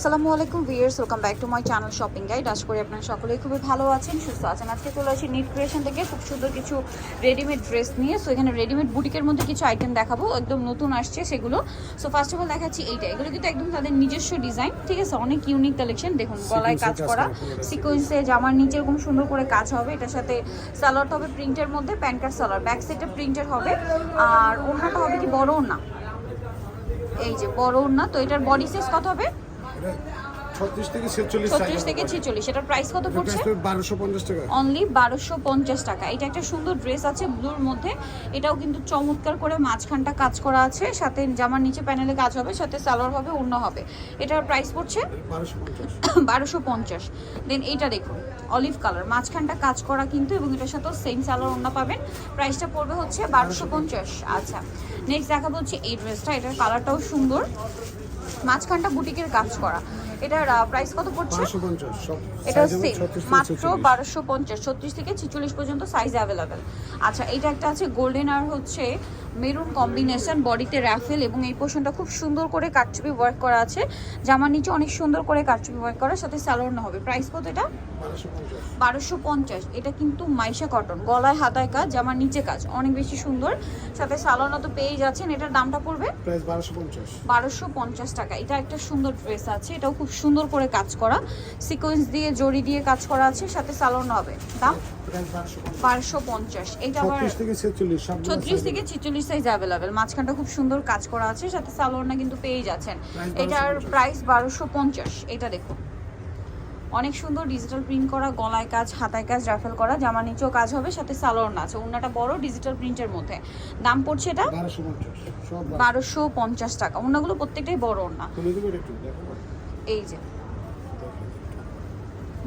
আসসালামু আলাইকুম viewers, welcome back to my channel shopping guide. আশা করি আপনারা সকলেই খুবই ভালো আছেন, সুস্থ আছেন। আজকে চলে আসি নিট ক্রিয়েশন থেকে খুব সুন্দর কিছু রেডিমেড ড্রেস নিয়ে। সো এখানে রেডিমেড বুটিকের মধ্যে কিছু আইটেম দেখাবো, একদম নতুন আসছে সেগুলো। সো ফার্স্ট অফ অল দেখাচ্ছি এইটা, এগুলো কিন্তু একদম তাদের নিজস্ব ডিজাইন, ঠিক আছে, অনেক ইউনিক কালেকশন। দেখুন গলায় কাজ করা, সিকোয়েন্সে জামার নিচে এরকম সুন্দর করে কাজ হবে। এটার সাথে সালোয়ারটা হবে প্রিন্টের মধ্যে, প্যান্ট কাট সালোয়ার, ব্যাক সাইডে প্রিন্টের হবে। আর ওড়নাটা হবে কি বড় ওড়না, এই যে বড় ওড়না। তো এটার বডি সাইজ কত হবে? 36 থেকে 46। এটার প্রাইস কত পড়ছে? 1250 টাকা। অনলি 1250 টাকা। এটা একটা সুন্দর ড্রেস আছে ব্লুর মধ্যে, এটাও কিন্তু চমৎকার করে মাঝখানটা কাজ করা আছে, সাথে জামার নিচে প্যানেলে কাজ হবে, সাথে সালোয়ার হবে, ওড়না হবে। এটার প্রাইস পড়ছে 1250। দেন এইটা দেখুন অলিভ কালার, মাঝখানটা কাজ করা কিন্তু, এবং এটার সাথে সেম সালোয়ার ওড়না পাবেন। প্রাইসটা পড়বে হচ্ছে 1250। আচ্ছা, নেক্সট দেখাবো হচ্ছে এই ড্রেসটা। এটার কালারটাও সুন্দর, মাঝখানটা বুটিকের কাজ করা। এটার প্রাইস কত পড়ছে? 1250। এটা সেম, মাত্র 1250। 36 থেকে 46 পর্যন্ত সাইজ অ্যাভেলেবেল। আচ্ছা, এইটা একটা আছে গোল্ডেন আর হচ্ছে মেরুন কম্বিনেশন, বডিতে র্যাফেল, এবং এই পোর্শনটা খুব সুন্দর করে কাটচুপি ওয়ার্ক করা আছে। জামার নিচে অনেক সুন্দর করে কাটচুপি ওয়ার্ক করা, সাথে সালোয়ার না হবে। প্রাইস কত এটা? 1250। এটা কিন্তু মাইশা কটন, গলায় হাতায় কাজ, জামার নিচে কাজ, অনেক বেশি সুন্দর, সাথে সালোয়ার না তো পেয়ে যাচ্ছেন। এটার দামটা পড়বে প্রাইস 1250। 1250 টাকা। এটা একটা সুন্দর ড্রেস আছে, এটাও খুব সুন্দর করে কাজ করা, সিকোয়েন্স দিয়ে জড়ি দিয়ে কাজ করা আছে, সাথে সালোয়ার না হবে। দাম 1250। এটা আবার 36 থেকে 46 সব 36 থেকে 46 সাইজ অ্যাভেলেবেল। মাঝখানটা খুব সুন্দর কাজ করা আছে, সাথে সালোয়ার না কিন্তু পেয়ে যাচ্ছেন। এটার প্রাইস 1250। এটা দেখুন অনেক সুন্দর ডিজিটাল প্রিন্ট করা, গলায় কাজ, হাতায় কাজ, রাফেল করা, জামা নিচেও কাজ হবে, সাথে সালোয়ার না আছে। ওড়নাটা বড় ডিজিটাল প্রিন্টের মধ্যে। দাম পড়ছে এটা 1250 টাকা। ওড়নাগুলো প্রত্যেকটাই বড় ওড়না, এই যে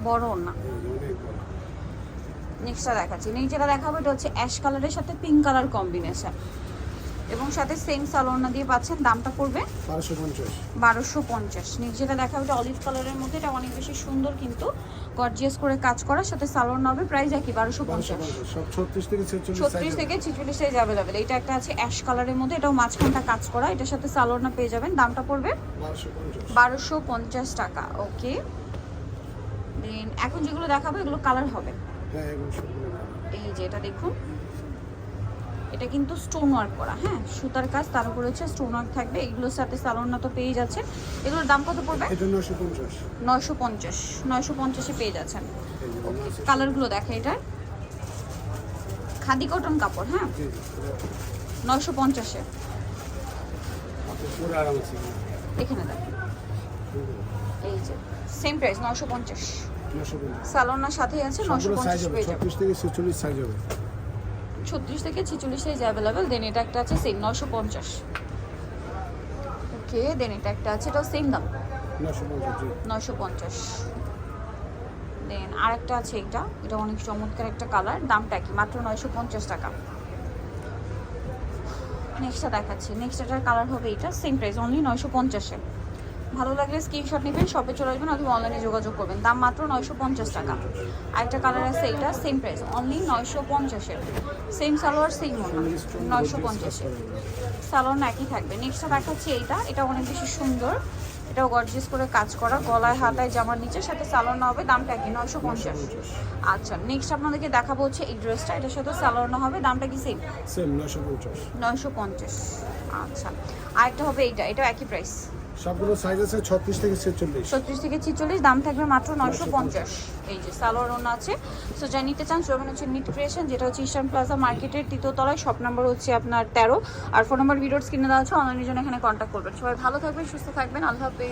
বড় ওড়না। নেক্সটটা দেখাচ্ছি, যেটা দেখাবো এটা হচ্ছে অ্যাশ কালারের সাথে পিঙ্ক কালার কম্বিনেশন, এবং সাথে সেম সালোয়ার দিয়ে পাচ্ছেন। দামটা পড়বে 1250। নেক্সট যেটা দেখাবো এটা অলিভ কালারের মধ্যে, এটা অনেক বেশি সুন্দর কিন্তু গর্জিয়াস করে কাজ করা, সাথে সালোয়ার না হবে। প্রাইস একই 1250। সব 36 থেকে 46 36 থেকে 46 সাইজ অ্যাভেলেবেল। এটা একটা আছে অ্যাশ কালারের মধ্যে, এটাও মাঝখানটা কাজ করা, এটার সাথে সালোয়ার না পেয়ে যাবেন। দামটা পড়বে 1250 টাকা। ওকে, দেন এখন যেগুলো দেখাবো এগুলো কালার হবে। হ্যাঁ, এগুলো সব। এই যে এটা দেখুন, এটা কিন্তু স্টোন ওয়ার্ক করা, হ্যাঁ, সুতার কাজ, তার উপরে হচ্ছে স্টোন ওয়ার্ক থাকবে। এগুলোর সাথে সালোয়ার না তো পেয়ে যাচ্ছেন। এগুলোর দাম কত পড়বে? এটা 950। 950 পেয়ে যাচ্ছেন। কালারগুলো দেখে, এটা খাদি কটন কাপড়, হ্যাঁ, 950। পুরো আরাম আছে। এখানে দেখেন, এই যে সেম প্রাইস 950। 950 সালোয়ার সাথেই আছে, 950 পেয়ে যাবেন। 36 থেকে 46 সাইজ হবে। 36 থেকে 46 সাইজ অ্যাভেলেবেল। দেন এটা একটা আছে সেম 950। ওকে, দেন এটা একটা আছে, এটাও সেম দাম 950। দেন আরেকটা আছে, এটা অনেক চমৎকার একটা কালার, দামটা কি মাত্র 950 টাকা। নেক্সটটা দেখাচ্ছি, নেক্সট এটার কালার হবে এটা, সেম প্রাইস অনলি 950-এ। ভালো লাগলে স্ক্রিনশট নেবেন, শপে চলে আসবেন, অথবা অনলাইনে যোগাযোগ করবেন। দাম মাত্র 950 টাকা। আরেকটা কালার আছে, এটা সেম প্রাইস অনলি 950-এ। সেম সালোয়ার সেম ওড়না, 950-এ। সালোয়ার না একই থাকবে। নেক্সটটা দেখাচ্ছি এটা অনেক বেশি সুন্দর, এটাও গর্জিয়াস করে কাজ করা, গলায় হাতায় জামার নিচে, সাথে সালোয়ার না হবে। দামটা কি? 950। আচ্ছা, নেক্সট আপনাদেরকে দেখাবো হচ্ছে এই ড্রেসটা, এটার সাথে সালোয়ার না হবে। দামটা কি? সেম 950। আচ্ছা, আরেকটা হবে এটাও একই প্রাইস। সবগুলো সাইজ আছে 36 থেকে 46। 36 থেকে 46, দাম থাকবে মাত্র 950। এই যে সালোয়ার ওড়না আছে। সো যা নিতে চান সেখানে হচ্ছে নিট ক্রিয়েশন, যেটা হচ্ছে ইস্টার্ন প্লাজা মার্কেটের 3য় তলায়, শপ নাম্বার হচ্ছে আপনার 13, আর ফোন নাম্বার ভিডিওর স্ক্রিনে দেওয়া আছে। অনলাইনের জন্য এখানে কন্ট্যাক্ট করবেন। সবাই ভালো থাকবেন, সুস্থ থাকবেন, আল্লাহ হাফেজ।